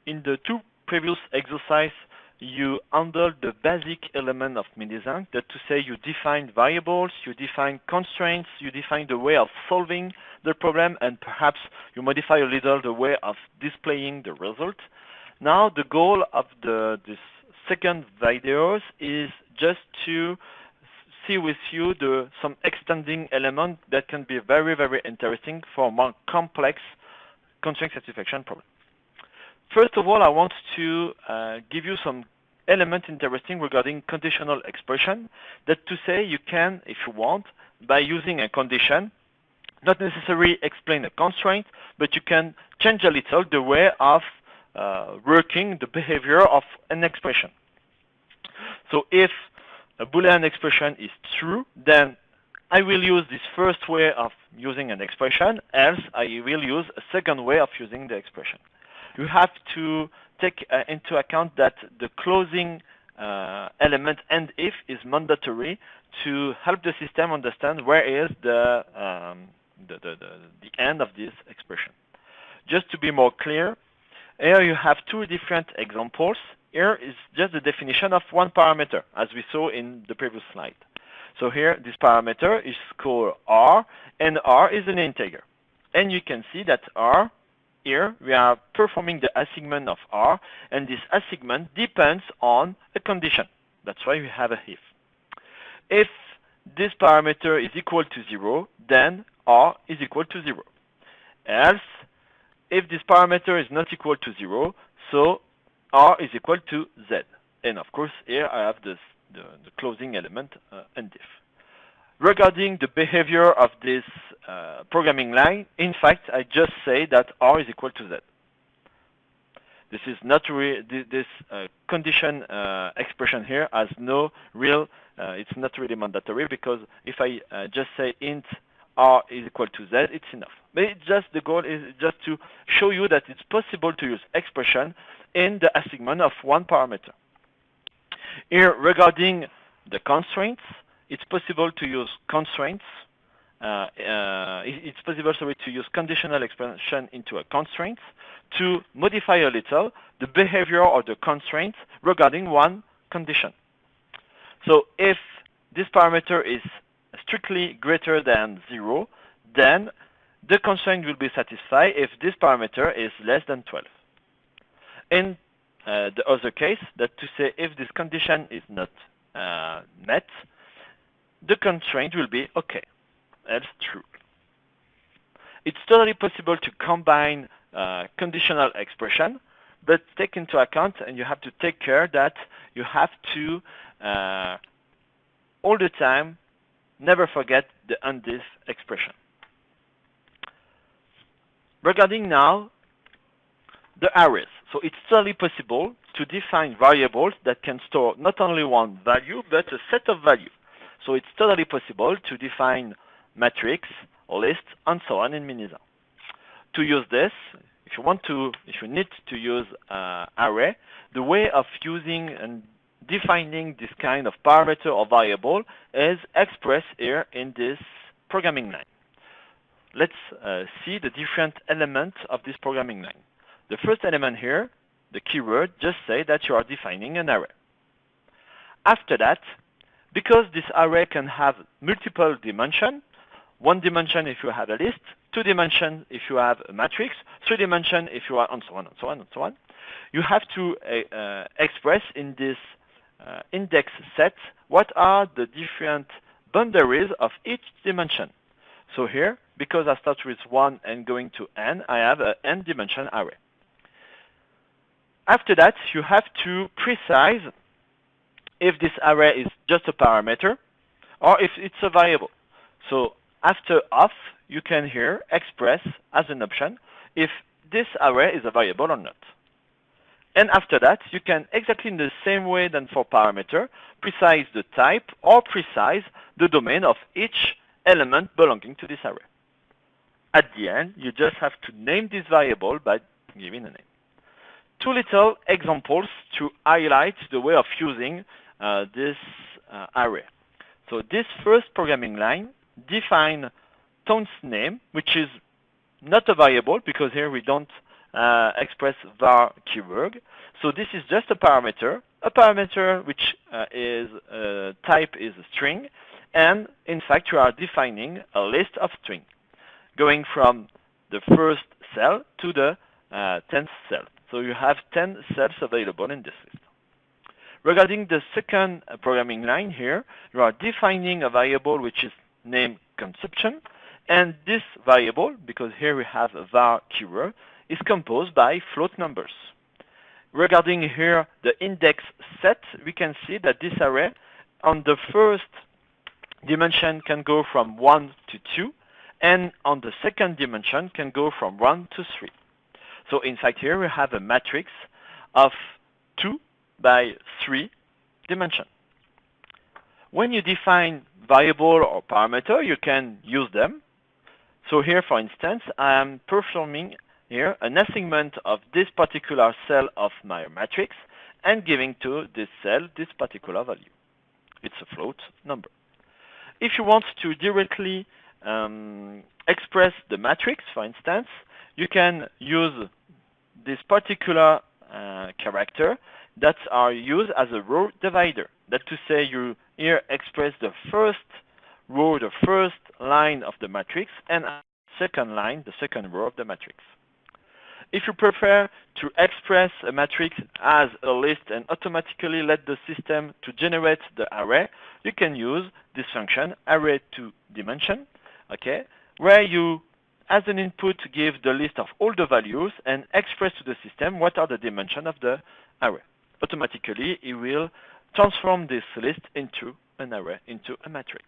in the two previous exercises, you handle the basic element of MiniZinc, that to say you define variables, you define constraints, you define the way of solving the problem, and perhaps you modify a little the way of displaying the result. Now the goal of this second videos is just to see with you some extending element that can be very, very interesting for more complex constraint satisfaction problem. First of all, I want to give you some element interesting regarding conditional expression, that to say you can, if you want, by using a condition, not necessarily explain a constraint, but you can change a little the way of working the behavior of an expression. So if a Boolean expression is true, then I will use this first way of using an expression, else I will use a second way of using the expression. You have to take into account that the closing element and if is mandatory to help the system understand where is the end of this expression. Just to be more clear, here you have two different examples. Here is just the definition of one parameter, as we saw in the previous slide. So here, this parameter is called R, and R is an integer. And you can see that R, here, we are performing the assignment of R, and this assignment depends on a condition. That's why we have a if. If this parameter is equal to 0, then R is equal to 0. Else, if this parameter is not equal to 0, so R is equal to Z. And of course, here I have the closing element and if. Regarding the behavior of this programming line, in fact, I just say that R is equal to Z. This is not this condition expression here has no real, it's not really mandatory, because if I just say int R is equal to Z, it's enough. But it's just, the goal is just to show you that it's possible to use expression in the assignment of one parameter. Here, regarding the constraints, it's possible to use constraints. It's possible, sorry, to use conditional expression into a constraint to modify a little the behavior of the constraint regarding one condition. So if this parameter is strictly greater than 0, then the constraint will be satisfied if this parameter is less than 12. In the other case, that to say if this condition is not met, the constraint will be okay, else true. It's totally possible to combine conditional expression, but take into account, and you have to take care that you have to, all the time, never forget the undif expression. Regarding now the arrays. So it's totally possible to define variables that can store not only one value, but a set of values. So it's totally possible to define matrix, list, and so on in MiniZinc. To use this, if you need to use array, the way of using and defining this kind of parameter or variable is expressed here in this programming line. Let's see the different elements of this programming line. The first element here, the keyword, just say that you are defining an array. After that, because this array can have multiple dimensions, one dimension if you have a list, two dimensions if you have a matrix, three dimensions if you are, and so on, and so on, and so on, you have to express in this index set what are the different boundaries of each dimension. So here, because I start with 1 and going to n, I have an n dimension array. After that, you have to precise if this array is just a parameter or if it's a variable. So after off, you can here express as an option if this array is a variable or not. And after that, you can, exactly in the same way than for parameter, precise the type or precise the domain of each element belonging to this array. At the end, you just have to name this variable by giving a name. Two little examples to highlight the way of using this array. So this first programming line defines town's name, which is not a variable because here we don't express var keyword. So this is just a parameter which is type is a string, and in fact you are defining a list of string going from the first cell to the 10th cell. So you have 10 cells available in this list. Regarding the second programming line here, you are defining a variable which is named consumption, and this variable, because here we have a var keyword, is composed by float numbers. Regarding here the index set, we can see that this array on the first dimension can go from 1 to 2, and on the second dimension can go from 1 to 3. So in fact here we have a matrix of 2 by 3 dimension. When you define variable or parameter, you can use them. So here, for instance, I am performing here an assignment of this particular cell of my matrix and giving to this cell this particular value. It's a float number. If you want to directly express the matrix, for instance, you can use this particular character that are used as a row divider. That to say, you here express the first row, the first line of the matrix, and second line, the second row of the matrix. If you prefer to express a matrix as a list and automatically let the system to generate the array, you can use this function array2dimension, okay, where you, as an input, give the list of all the values and express to the system what are the dimensions of the array. Automatically, it will transform this list into an array, into a matrix.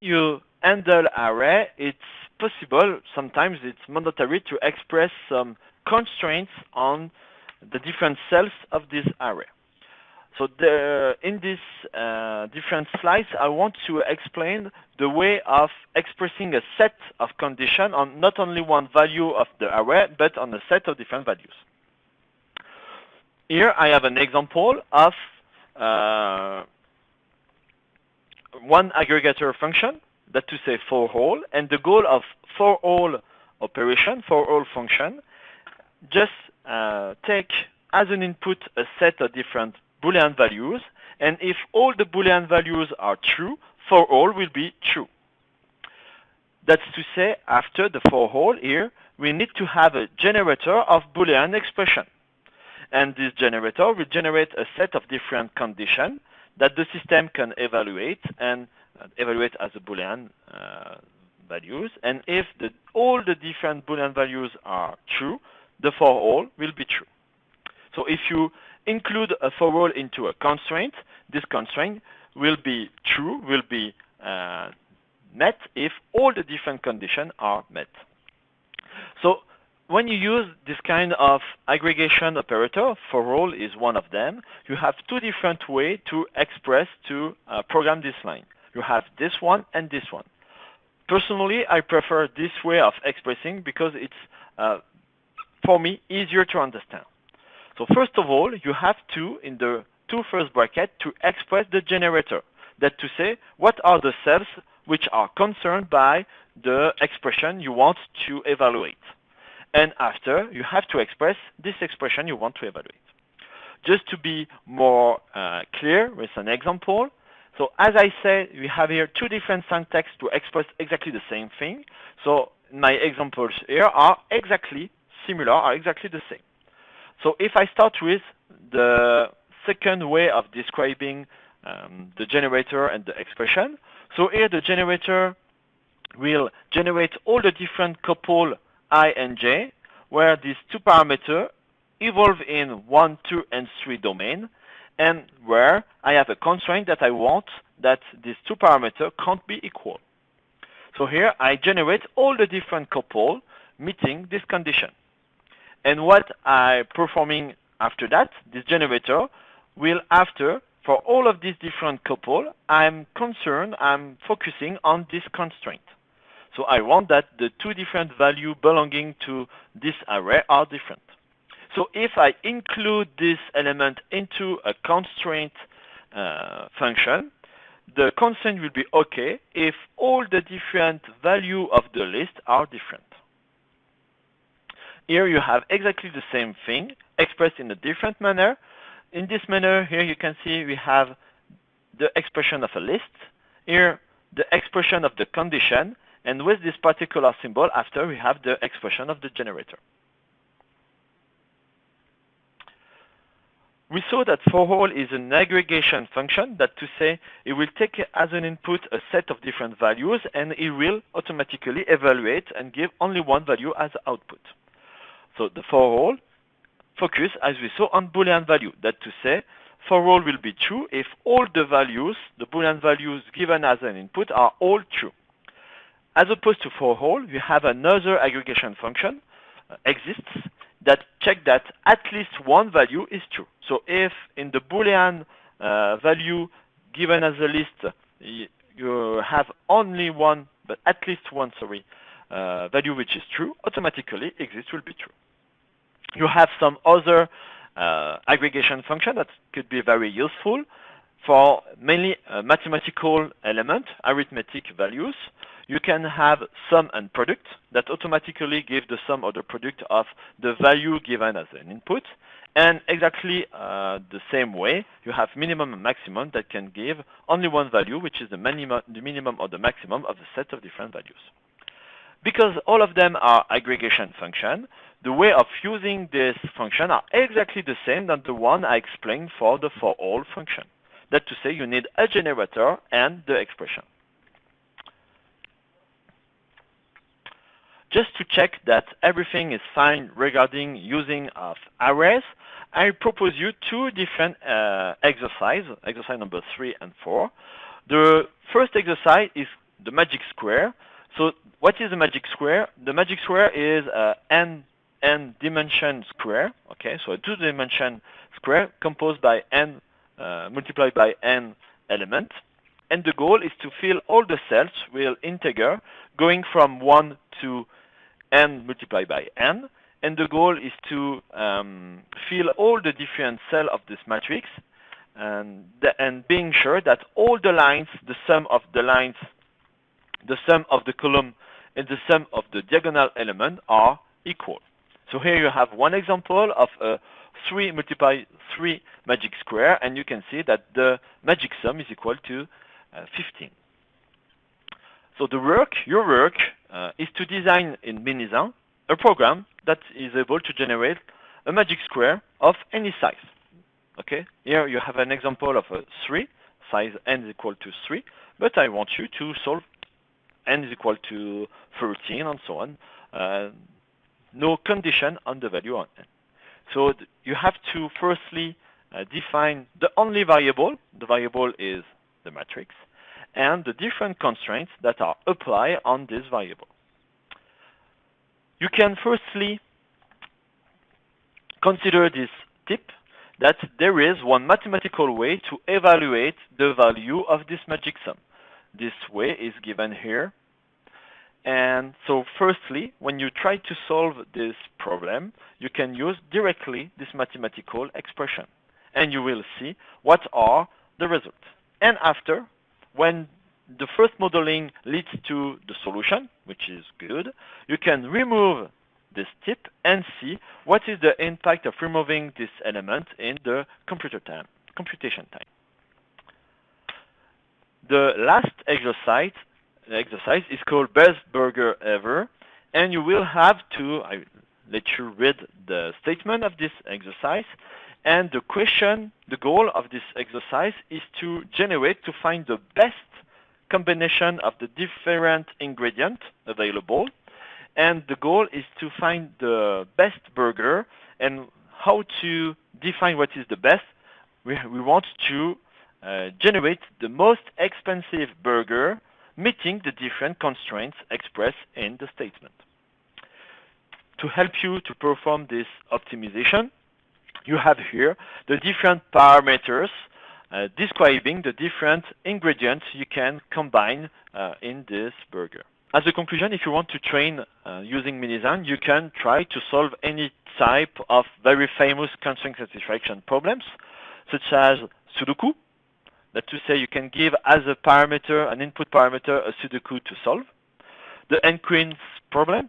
You handle array, it's possible, sometimes it's mandatory to express some constraints on the different cells of this array. So in this different slides, I want to explain the way of expressing a set of conditions on not only one value of the array, but on a set of different values. Here I have an example of one aggregator function, that to say for all, and the goal of for all operation, for all function, just take as an input a set of different Boolean values, and if all the Boolean values are true, for all will be true. That's to say, after the for all here, we need to have a generator of Boolean expression. And this generator will generate a set of different conditions that the system can evaluate and evaluate as a Boolean values. And if all the different Boolean values are true, the for all will be true. So if you include a for all into a constraint, this constraint will be true, will be met if all the different conditions are met. So when you use this kind of aggregation operator, for all is one of them, you have two different ways to express, to program this line. You have this one and this one. Personally, I prefer this way of expressing because it's, for me, easier to understand. So first of all, you have to, in the two first brackets, to express the generator. That to say, what are the cells which are concerned by the expression you want to evaluate. And after, you have to express this expression you want to evaluate. Just to be more clear with an example, so as I said, we have here two different syntax to express exactly the same thing. So my examples here are exactly similar, are exactly the same. So if I start with the second way of describing the generator and the expression, so here the generator will generate all the different couple I and j, where these two parameters evolve in 1, 2, and 3 domain, and where I have a constraint that I want that these two parameters can't be equal. So here I generate all the different couple meeting this condition. And what I'm performing after that, this generator will after, for all of these different couple, I'm focusing on this constraint. So I want that the two different values belonging to this array are different. So if I include this element into a constraint function, the constraint will be okay if all the different values of the list are different. Here you have exactly the same thing expressed in a different manner. In this manner, here you can see we have the expression of a list, here the expression of the condition, and with this particular symbol after we have the expression of the generator. We saw that for all is an aggregation function, that to say it will take as an input a set of different values and it will automatically evaluate and give only one value as output. So the for all focus, as we saw, on Boolean value, that to say for all will be true if all the values, the Boolean values given as an input, are all true. As opposed to for all, we have another aggregation function exists that check that at least one value is true. So if in the Boolean value given as a list you have only one, but at least one, value which is true, automatically exist will be true. You have some other aggregation function that could be very useful for mainly mathematical element, arithmetic values. You can have sum and product that automatically give the sum or the product of the value given as an input. And exactly the same way, you have minimum and maximum that can give only one value, which is the minimum or the maximum of a set of different values. Because all of them are aggregation function, the way of using this function are exactly the same than the one I explained for the for all function. That to say you need a generator and the expression. Just to check that everything is fine regarding using of arrays, I propose you two different exercises, exercise number 3 and 4. The first exercise is the magic square. So what is the magic square? The magic square is n dimension square. Okay, so a 2-dimension square composed by n multiplied by n element. And the goal is to fill all the cells with integer going from 1 to n multiplied by n. And the goal is to fill all the different cells of this matrix and being sure that all the lines, the sum of the lines, the sum of the column, and the sum of the diagonal element are equal. So here you have one example of a 3 multiplied 3 magic square, and you can see that the magic sum is equal to 15. So your work is to design in MiniZinc a program that is able to generate a magic square of any size. Okay, here you have an example of a 3, size n is equal to 3, but I want you to solve n is equal to 13 and so on. No condition on the value on n. So you have to firstly define the only variable. The variable is the matrix, and the different constraints that are applied on this variable. You can firstly consider this tip that there is one mathematical way to evaluate the value of this magic sum. This way is given here. And so firstly, when you try to solve this problem, you can use directly this mathematical expression. And you will see what are the results. And after, when the first modeling leads to the solution, which is good, you can remove this tip and see what is the impact of removing this element in the computation time. The last exercise is called Best Burger Ever, and you will have to, I let you read the statement of this exercise, and the question, the goal of this exercise is to find the best combination of the different ingredients available, and the goal is to find the best burger. And how to define what is the best? We want to generate the most expensive burger meeting the different constraints expressed in the statement. To help you to perform this optimization, you have here the different parameters describing the different ingredients you can combine in this burger. As a conclusion, if you want to train using MiniZinc, you can try to solve any type of very famous constraint satisfaction problems, such as Sudoku, Let's just say you can give as a parameter, an input parameter, a pseudocode to solve the n-queens problem.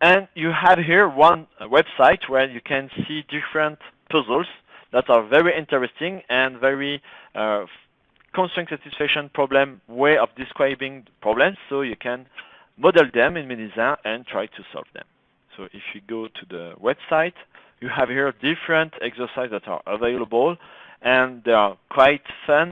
And you have here one website where you can see different puzzles that are very interesting and very constraint satisfaction problem way of describing problems, so you can model them in MiniZinc and try to solve them. So if you go to the website, you have here different exercises that are available, and they are quite fun